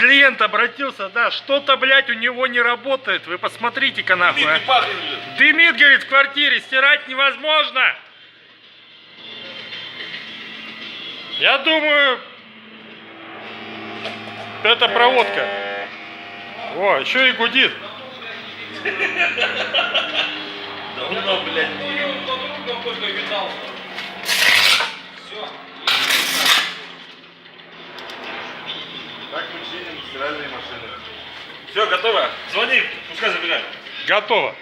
клиент обратился, да, что-то, блядь, у него не работает. Вы посмотрите-ка нахуй. Дымит, говорит, в квартире, стирать невозможно. Я думаю, это проводка. О, еще и гудит. Давно, блядь. Так мы чиним стиральные машины. Все, готово. Звони, пускай забирают. Готово.